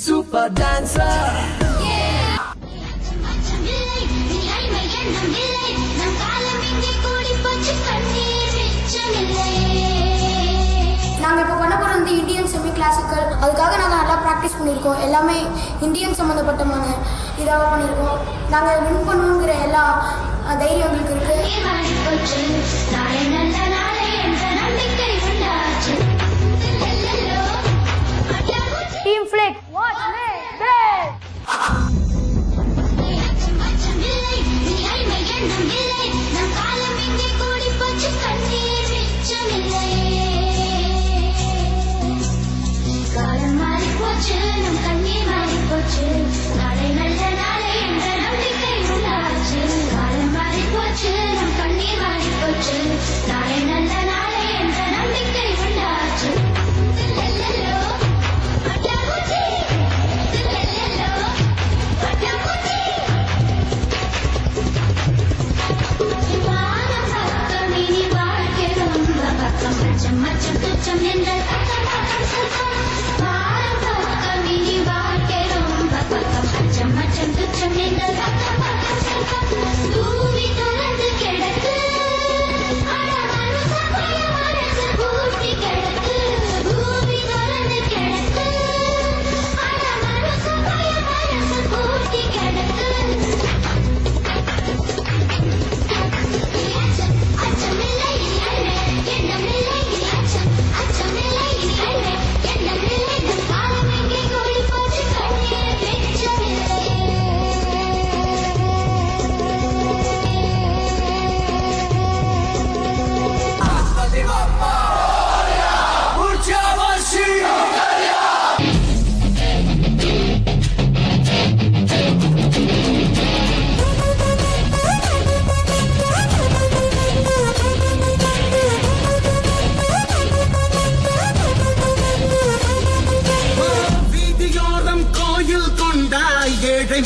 Super dancer. நாங்கள் இப்போ பண்ண போகிற வந்து இந்தியன் செமி கிளாசிக்கல். அதுக்காக நாங்கள் நல்லா ப்ராக்டிஸ் பண்ணியிருக்கோம். எல்லாமே இந்தியன் சம்மந்தப்பட்டமான இதாக பண்ணியிருக்கோம். நாங்கள் வின் பண்ணுவோங்கிற எல்லா தைரியம் எங்களுக்கு இருக்குது. டீம் ஃப்ளெக் வாட்ச் மீ பிளே.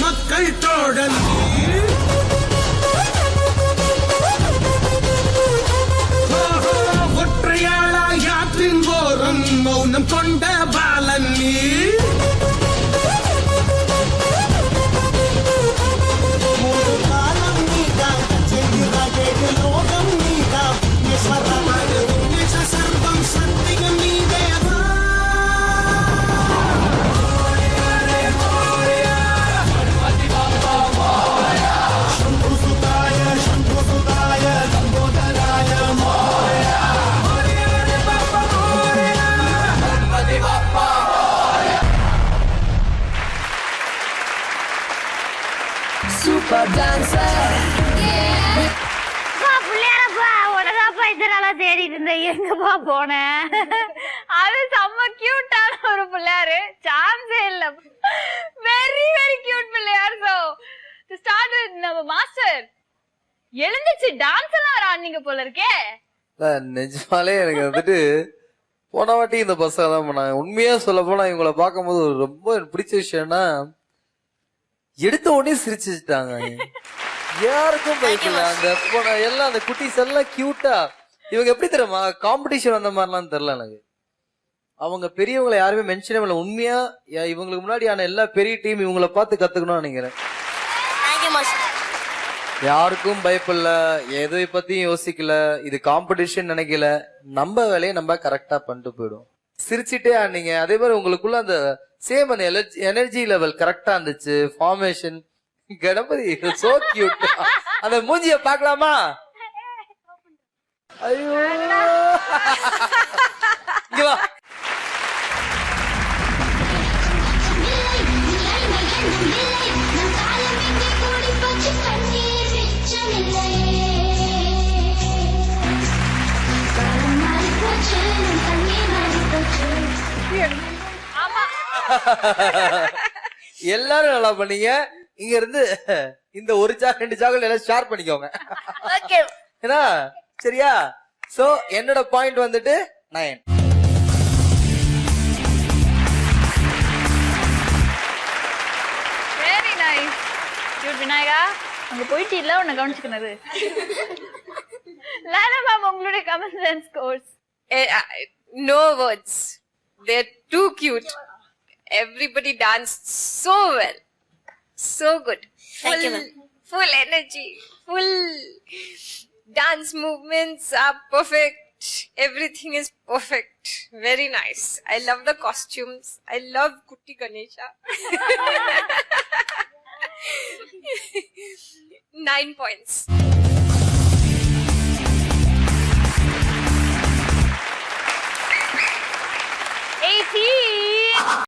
மக்கள் தோழல் ஒற்றையாளா யாற்றின் ஓரம் மௌனம் கொண்ட பாலன் நீ. சர்வம் சத்தியம் நீதே. Super dancer. எங்கப்பா போன அது செம்ம கியூட்டான ஒரு பிள்ளையாரு. சான்ஸே இல்ல. Very very cute Pillaiyar. So to start with நம்ம மாஸ்டர் எழுந்துச்சு டான்ஸ் எல்லாம் வர ஆனீங்க போல இருக்கே. நிஜமாலே எனக்கு வந்துட்டு போன வாட்டி இந்த பசங்க தான் பண்ணாங்க. உண்மையா சொல்ல போனா இவங்களை பார்க்கும்போது ரொம்ப எனக்கு பிடிச்ச விஷயம்னா எடுத்த உடனே சிரிச்சுட்டாங்க. யாருக்கும் பயப்படல. அந்த எல்லாம் அந்த குட்டீஸ் எல்லாம் கியூட்டா. இவங்க எப்படி தெரியுமா காம்படிஷன் வந்த மாதிரிலாம் தெரியல எனக்கு. அவங்க பெரியவங்களை யாருமே மென்ஷனே பண்ணல. உண்மையா இவங்களுக்கு முன்னாடியான எல்லா பெரிய டீம் இவங்களை பார்த்து கத்துக்கணும்னு நினைக்கிறேன். யாருக்கும் பயப்படல, எதை பத்தியும் யோசிக்கல, இது காம்படிஷன் நினைக்கல. நம்ம வேலையை நம்ம கரெக்டா பண்ணிட்டு போயிடும். சிரிச்சுட்டே ஆனீங்க. அதே மாதிரி உங்களுக்குள்ள அந்த சேம் அந்த எனர்ஜி லெவல் கரெக்டா இருந்துச்சு. Formation Ganapathi so cute. அந்த மூஞ்சிய பாக்கலாமா? ஐயோ இங்க வா. எல்லாரும் நல்லா பண்ணீங்க. இங்க இருந்து இந்த ஒரு சாக் 2 சாக்லேட் எல்லாம் ஷேர் பண்ணிக்கோங்க. ஏன்னா சரியா? சோ என்னோட பாயிண்ட் வந்துட்டு 9. Very nice. கியூட் விநாயகா. அங்க போயிட்டு இல்ல உன்னை கவனிச்சுக்கிறது. லாலா மேம் உங்களுடைய comments and scores. No words. They're too cute. Everybody danced so well. So good. Thank you, ma'am. Full energy. Full dance movements are perfect. Everything is perfect. Very nice. I love the costumes. I love Kutti Ganesha. 9 points.